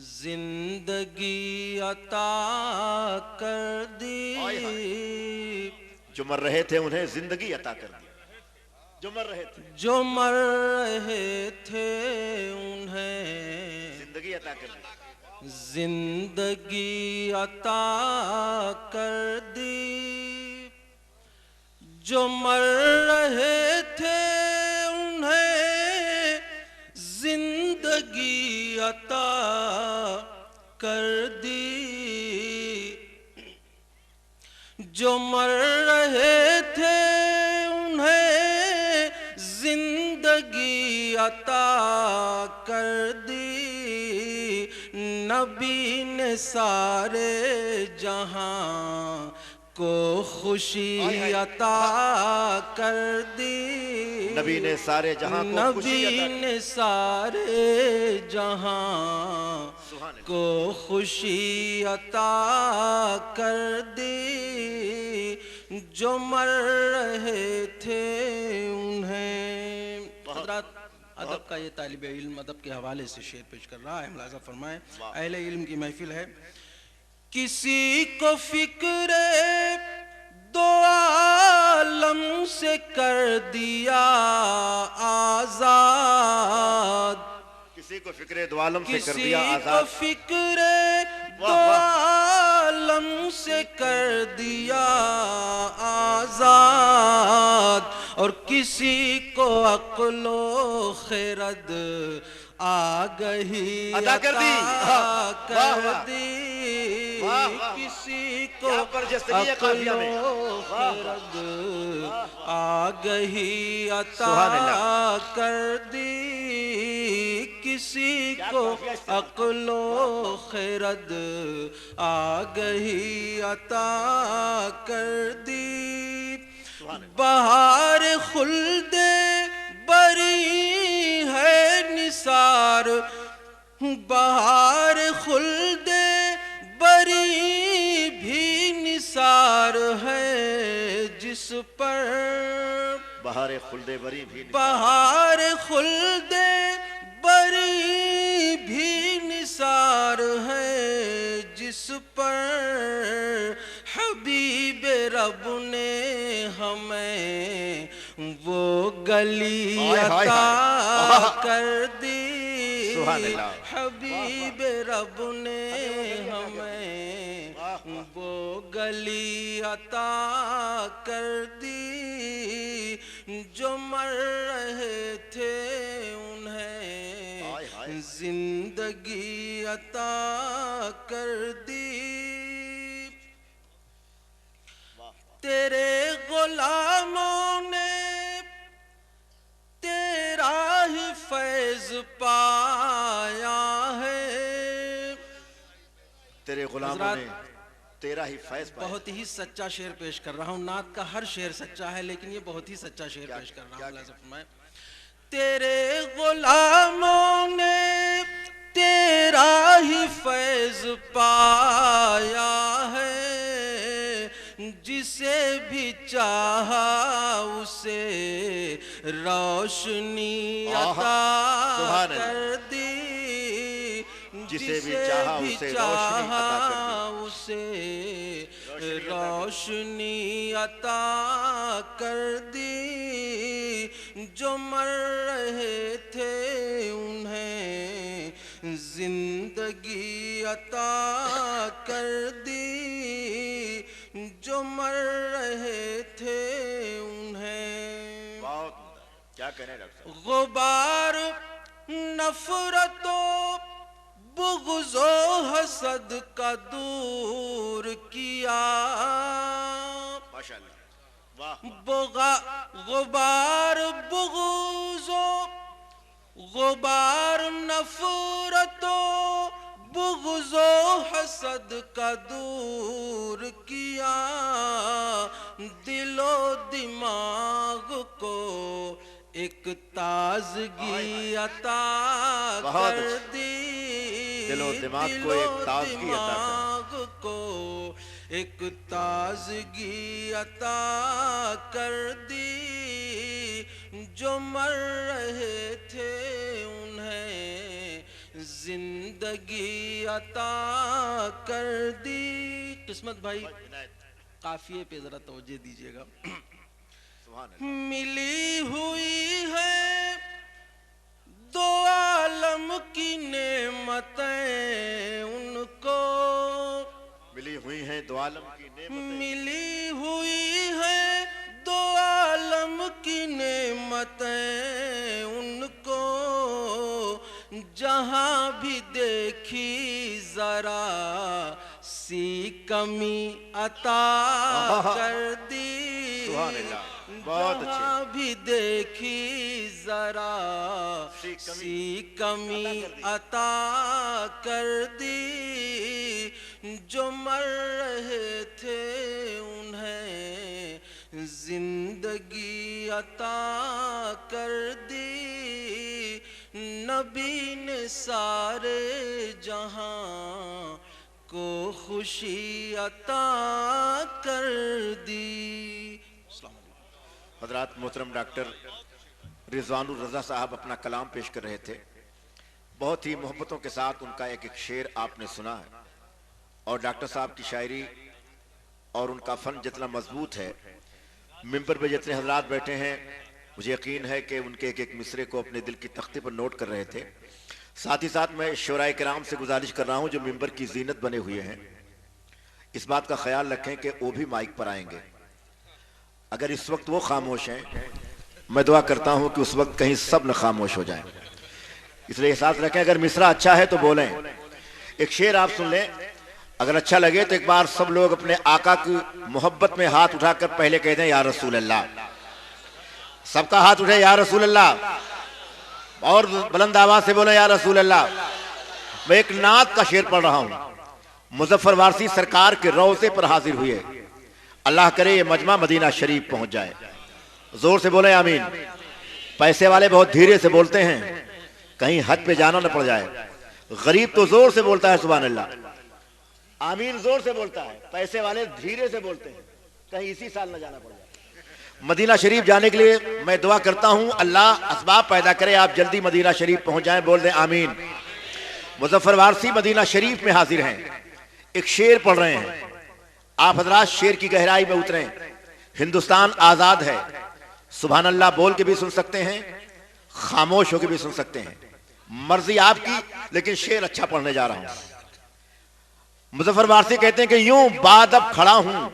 زندگی عطا کر دی. جو مر رہے تھے انہیں زندگی عطا کر دی. جو مر رہے تھے جو مر رہے تھے انہیں زندگی عطا کر دی. زندگی عطا کر دی. جو مر رہے تھے انہیں زندگی عطا کر دی. جو مر رہے تھے انہیں زندگی عطا کر دی. نبی نے سارے جہاں کو خوشی عطا کر دی. نبی نے سارے جہاں کو خوشی عطا نبی نے سارے جہاں کو خوشی عطا کر دی. جو مر رہے تھے انہیں. حضرات ادب کا یہ طالب علم ادب کے حوالے سے شعر پیش کر رہا ہے. ملاحظہ فرمائیں اہل علم کی محفل ہے. کسی کو فکر دو عالم سے کر دیا آزاد. کسی کو فکر دو عالم سے کر دیا کسی آزاد. کو فکر دو عالم سے کر دیا آزاد. اور کسی کو عقل و خرد آگہی عطا کر دی. کسی کو عقل و خرد آگہی عطا کر دی. کسی کو عقل و خرد آگہی عطا کر دی. بہار خلد بری ہے نثار. بہار خلد بری بھی نثار ہے جس پر. بہار خلد بری بھی بہار خلد بری بھی نثار ہے جس پر. حبیب رب نے ہمیں وہ گلی عطا کر دی. حبیب رب نے ہمیں وہ گلی عطا کر دی. جو مر رہے تھے انہیں زندگی عطا کر دی. تیرے غلاموں نے تیرا ہی فیض پایا ہے. تیرے غلاموں نے تیرا ہی فیض پایا. بہت ہی سچا شعر پیش کر رہا ہوں. نعت کا ہر شعر سچا ہے لیکن یہ بہت ہی سچا شعر پیش کر رہا ہوں. تیرے غلاموں نے تیرا ہی فیض پایا ہے. جسے بھی چاہا اسے روشنی عطا کر دی. جسے بھی چاہا اسے روشنی عطا کر دی. جو مر رہے تھے انہیں زندگی عطا کر دی. جو مر رہے تھے انہیں. کیا کہنے ڈاکٹر صاحب. غبار نفرت و بغض و حسد کا دور کیا. غبار بغض و غبار نفرت و بغض و حسد کا دور کیا. دل و دماغ کو ایک تازگی عطا کر دی. دل و دماغ کو ایک تازگی عطا کو ایک تازگی عطا کر دی. جو مر رہے تھے انہیں زندگی عطا کر دی. قسمت بھائی قافیے پہ ذرا توجہ دیجیے گا. ملی ہوئی ہے دو عالم کی نعمتیں ان کو, ملی ہوئی ہیں دو عالم کی نعمتیں, ملی ہوئی ہے دو عالم کی نعمتیں ان کو, جہاں بھی دیکھی ذرا سی کمی عطا کر دی. سبحان اللہ, بہت جہاں بھی دیکھی ذرا سی کمی عطا کر دی. جو مر رہے تھے انہیں زندگی عطا کر دی. نبی نے سارے جہاں کو خوشی عطا کر دی. حضرات محترم ڈاکٹر رضوان الرضا صاحب اپنا کلام پیش کر رہے تھے. بہت ہی محبتوں کے ساتھ ان کا ایک ایک شعر آپ نے سنا ہے, اور ڈاکٹر صاحب کی شاعری اور ان کا فن جتنا مضبوط ہے, ممبر پہ جتنے حضرات بیٹھے ہیں مجھے یقین ہے کہ ان کے ایک ایک مصرے کو اپنے دل کی تختے پر نوٹ کر رہے تھے. ساتھ ہی ساتھ میں شعراء کرام سے گزارش کر رہا ہوں جو ممبر کی زینت بنے ہوئے ہیں, اس بات کا خیال رکھیں کہ وہ بھی مائک پر آئیں گے. اگر اس وقت وہ خاموش ہیں, میں دعا کرتا ہوں کہ اس وقت کہیں سب نہ خاموش ہو جائیں. اس لیے احساس رکھیں اگر مصرع اچھا ہے تو بولیں. ایک شعر آپ سن لیں, اگر اچھا لگے تو ایک بار سب لوگ اپنے آقا کی محبت میں ہاتھ اٹھا کر پہلے کہہ دیں یا رسول اللہ. سب کا ہاتھ اٹھے یا رسول اللہ, اور بلند آواز سے بولیں یا رسول اللہ. میں ایک نعت کا شعر پڑھ رہا ہوں. مظفر وارثی سرکار کے روضے پر حاضر ہوئے, اللہ کرے یہ مجمع مدینہ شریف پہنچ جائے. زور سے بولیں آمین. پیسے والے بہت دھیرے سے بولتے ہیں کہیں حد پہ جانا نہ پڑ جائے. غریب تو زور سے بولتا ہے سبحان اللہ, آمین زور سے بولتا ہے. پیسے والے دھیرے سے بولتے ہیں کہیں اسی سال نہ جانا پڑ جائے. مدینہ شریف جانے کے لیے میں دعا کرتا ہوں اللہ اسباب پیدا کرے, آپ جلدی مدینہ شریف پہنچ جائیں. بول دیں آمین. مظفر وارثی مدینہ شریف میں حاضر ہیں, ایک شعر پڑھ رہے ہیں. آپ حضرات شعر کی گہرائی میں اتریں. ہندوستان آزاد ہے, سبحان اللہ بول کے بھی سن سکتے ہیں, خاموش ہو کے بھی سن سکتے ہیں, مرضی آپ کی, لیکن شعر اچھا پڑھنے جا رہا ہوں. مظفر وارثی کہتے ہیں کہ یوں بادب کھڑا ہوں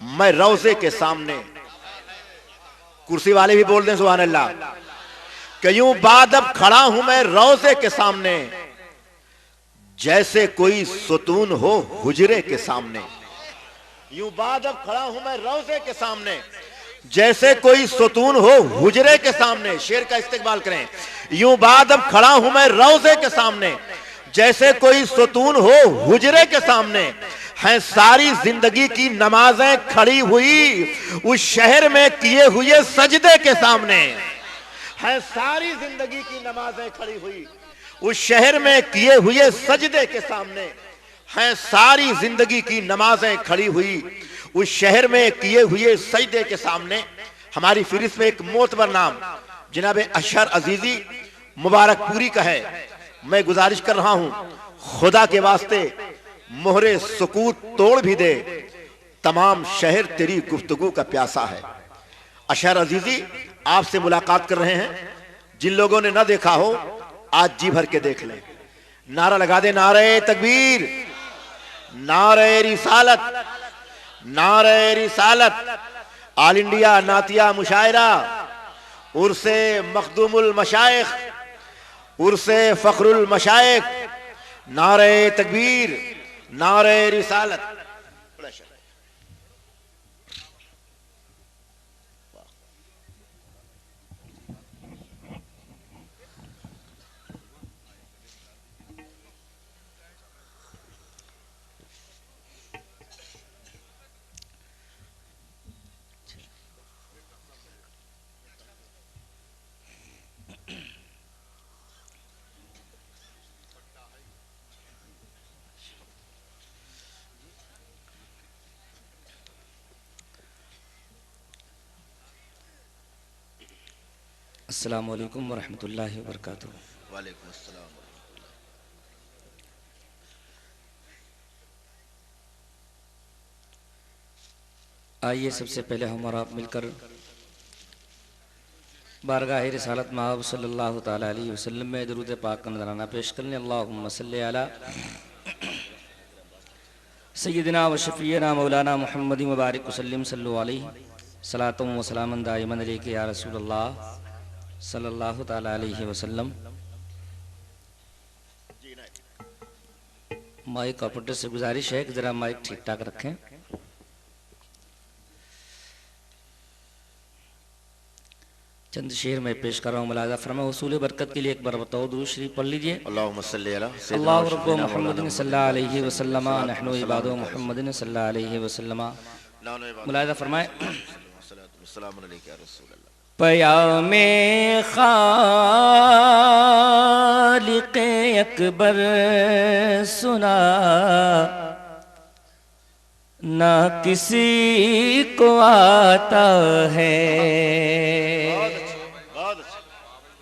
میں روضے کے سامنے. کرسی والے بھی بول دیں سبحان اللہ, کہ یوں بادب کھڑا ہوں میں روضے کے سامنے, جیسے کوئی ستون ہو حجرے کے سامنے. یوں بادب کھڑا ہوں میں روضے کے سامنے, جیسے کوئی ستون ہو حجرے کے سامنے. شعر کا استقبال کریں. یوں بادب کھڑا ہوں میں روضے کے سامنے, جیسے کوئی ستون ہو حجرے کے سامنے. ہیں ساری زندگی کی نمازیں کھڑی ہوئی اس شہر میں کیے ہوئے سجدے کے سامنے. ہیں ساری زندگی کی نمازیں کھڑی ہوئی اس شہر میں کیے ہوئے سجدے کے سامنے. ہیں ساری زندگی کی نمازیں کھڑی ہوئی اس شہر میں کیے ہوئے سجدے کے سامنے. ہماری فہرست میں ایک معتبر نام جناب اشہر عزیزی مبارک پوری کا ہے. میں گزارش کر رہا ہوں خدا کے واسطے مہر سکوت توڑ بھی دے, تمام شہر تیری گفتگو کا پیاسا ہے. اشہر عزیزی آپ سے ملاقات کر رہے ہیں. جن لوگوں نے نہ دیکھا ہو آج جی بھر کے دیکھ لیں. نعرہ لگا دے نعرہ تکبیر, نعرہ رسالت, نعرہ رسالت. آل انڈیا نعتیہ مشاعرہ, عرس مخدوم المشائخ, عرس فخر المشائخ. نعرہ تکبیر, نعرہ رسالت. السلام علیکم ورحمۃ اللہ وبرکاتہ. وعلیکم السلام ورحمۃ اللہ. آئیے سب سے پہلے ہم اور آپ مل کر بارگاہ رسالت محبوب صلی اللہ تعالیٰ علیہ وسلم میں درود پاک کا نذرانہ پیش کرنے. اللہم صلی علی سیدنا و شفیعنا مولانا محمد مبارک وسلم صلو علیہ صلاۃ و سلام دائما علیک یا رسول اللہ صلی اللہ تعالیٰ علیہ وسلم. مائک آپریٹر سے گزارش ہے کہ ذرا مائک ٹھیک ٹھاک رکھیں. چند شعر میں پیش کر رہا ہوں, ملاحظہ فرمائیں. حصول برکت کے لیے ایک بار بتاؤ درود شریف پڑھ لیجئے. اللہم صلی علی اللہ رب محمد صلی اللہ علیہ وسلم نحن عباد محمد صلی اللہ علیہ وسلم. ملاحظہ فرمائیں. السلام علیکم یا رسول اللہ. پیام خالق اکبر سنا نہ کسی کو آتا ہے.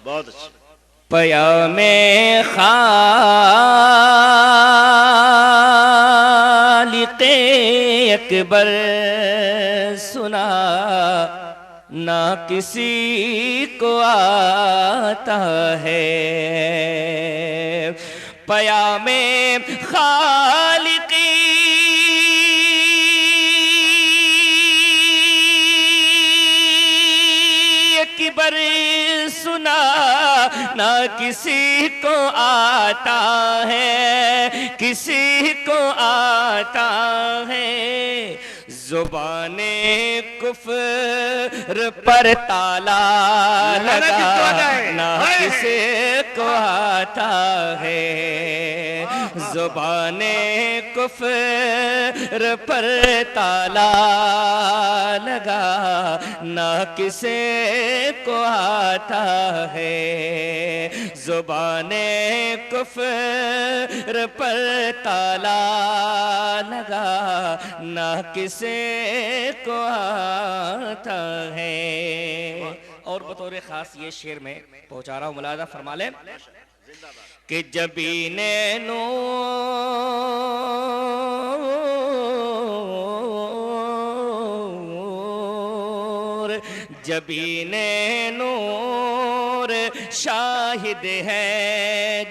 بہت اچھا. پیام خالق اکبر سنا نہ کسی کو آتا ہے. پیام خالق اکبر سنا نہ کسی کو آتا ہے, کسی کو آتا ہے. زبان کفر پر تالا لگا نہ کسی کو آتا ہے. زبان کفر پر تالا لگا نہ کسی کو آتا ہے. زبان کفر پر تالا لگا نہ کسی کو آتا ہے. اور بطور خاص یہ شعر میں پہنچا رہا ہوں, ملاحظہ فرما لیں کہ جبین نور, جبین نور شاہد ہے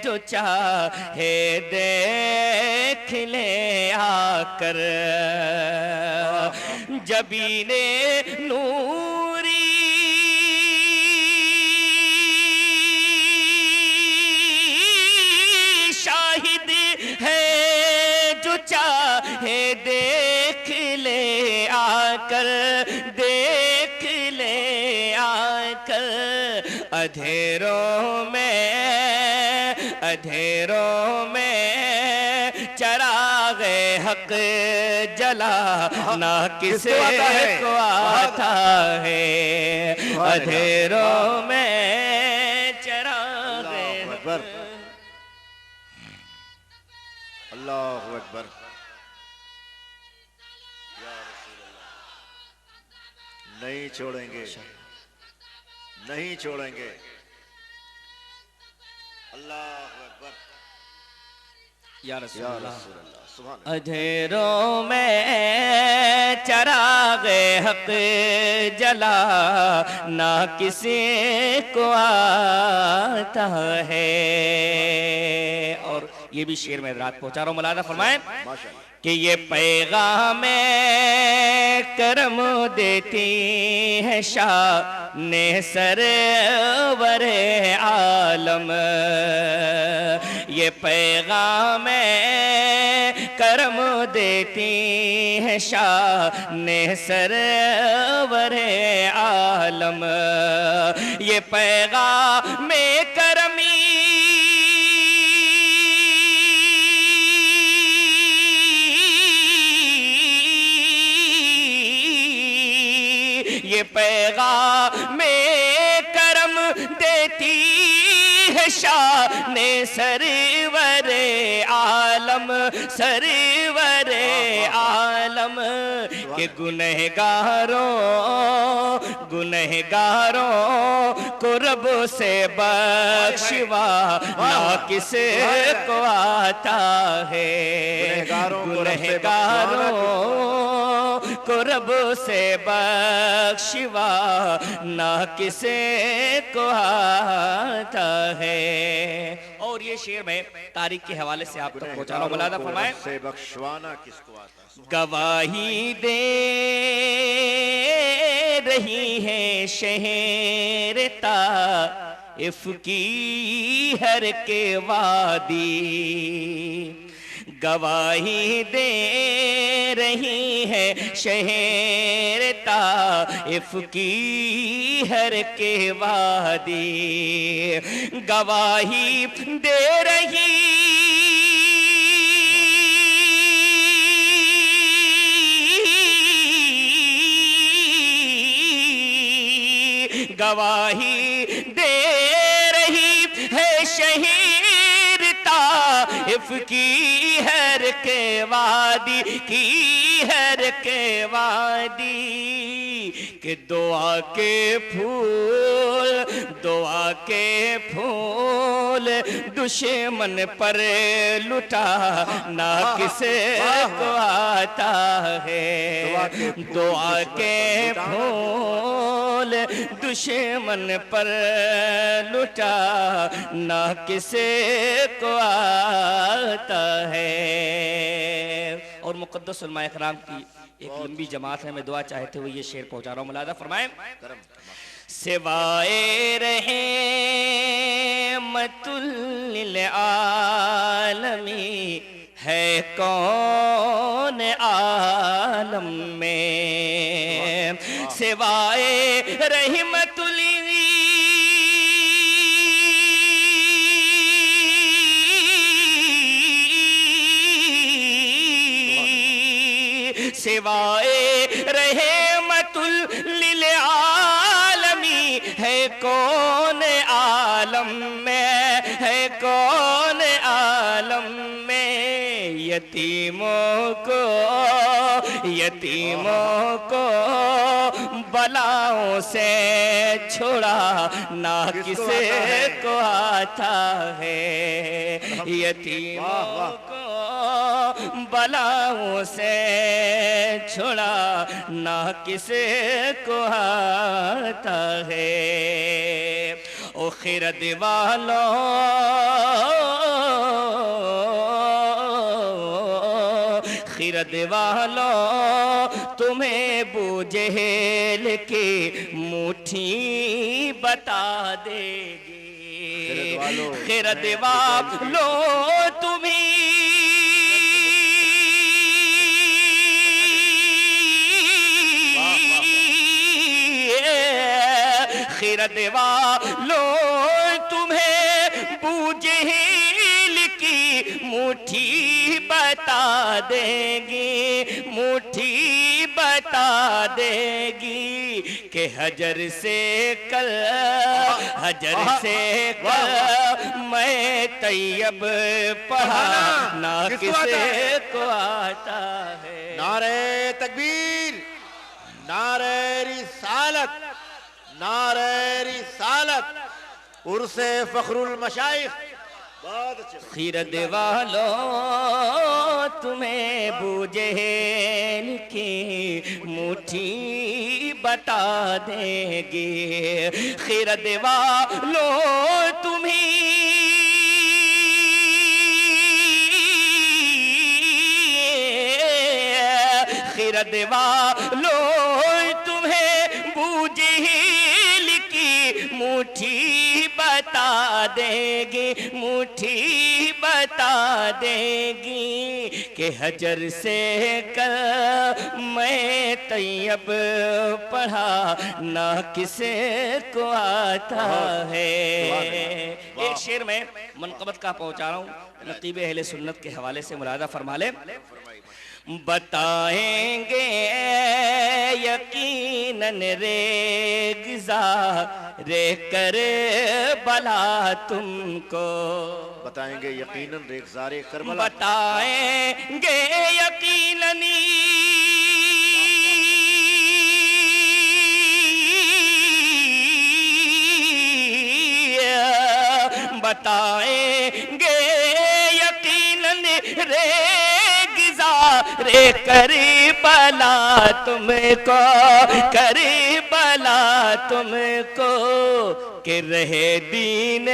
جو چاہے دیکھ لے آ کر. جبین نوری شاہد ہے جو چاہے دیکھ لے آ کر, دیکھ لے آ کر. اندھیروں میں چراغ حق جلا نہ کسی کو آتا ہے. اندھیروں میں چراغ حق. اللہ اکبر. یا رسول اللہ. نہیں چھوڑیں گے, نہیں چھوڑیں گے. اللہ اکبر. یا رسول اللہ. سبحان اللہ. اندھیروں میں چراغ حق جلا نہ کسی کو آتا ہے. اور یہ بھی شعر میں حضرات پہنچا رہا ہوں, ملاحظہ فرمائیں کہ یہ پیغام کرم دیتی ہے شان سرور عالم. یہ پیغام کرم دیتی ہے شان سرور عالم. یہ پیغام کرمی یہ پیغام کرم دیتی ہے شان سرور عالم سرور عالم کہ گنہگاروں کو رب سے بخشوا نہ کس کو آتا ہے گنہگاروں کو رب سے بخشوا نہ کسے کو آتا ہے۔ اور یہ شعر میں تاریخ کے حوالے سے آپ تک پہنچا رہا ہوں، ملاحظہ فرمائیں۔ سے بخشوانا کس کو آتا ہے؟ گواہی دے رہی ہے شہر طائف کی ہر کے وادی، گواہی دے رہی ہے شہر طائف کی ہر کے وادی، گواہی دے رہی گواہی دے رہی ہے شہر طائف کی ہر کے وادی کی ہر کے وادی کہ دعا کے پھول دشمن پر لٹا نہ کسے کو آتا ہے، دعا کے پھول دشمن پر لٹا نہ کسے کو آتا ہے۔ اور مقدس علماء اکرام کی ایک لمبی جماعت ہے، میں دعا چاہتے ہوئے یہ شعر پہنچا رہا ہوں، ملاحظہ فرمائیں۔ سوائے رحمت للعالمین ہے کون عالم میں، سوائے رحمت سوائے رحمت للعالمین ہے کون عالم میں، ہے کون عالم میں، یتیموں کو بلاؤں سے چھڑا نہ کسے کو آتا ہے، یتیموں کو بلاؤں سے چھڑا نہ کسے کو آتا ہے۔ او خرد والوں تمہیں ابو جہل کی مٹھی بتا دے گی، خرد والوں تمہیں خرد والوں تمہیں ابو جہل کی مٹھی بتا دے گی، مٹھی بتا دے گی کہ حجر سے کل میں طیب پڑھا نہ کسے کو آتا ہے۔ نعرہ تکبیر، نعرہ رسالت، نعرہ رسالت، عرس فخر المشائخ۔ خرد والوں تمہیں ابو جہل کی مٹھی بتا دے گی، خرد والوں تمہیں خرد والوں تمہیں ابو جہل کی مٹھی بتا دے گی، مٹھی بتا دے گی کہ حجر سے کل میں طیب پڑھا نہ کسے کو آتا ہے۔ ایک شعر میں منقبت کا پہنچا رہا ہوں، نقیب اہل سنت کے حوالے سے ملاحظہ فرما لیں۔ بتائیں گے یقیناً ریگزا رے کربلا تم کو، بتائیں گے یقیناً ریگزار کربلا، بتائیں گے یقیناً بتائیں گے یقیناً ریگزار کربلا تم کو، کربلا تم کو، کہ رہے دین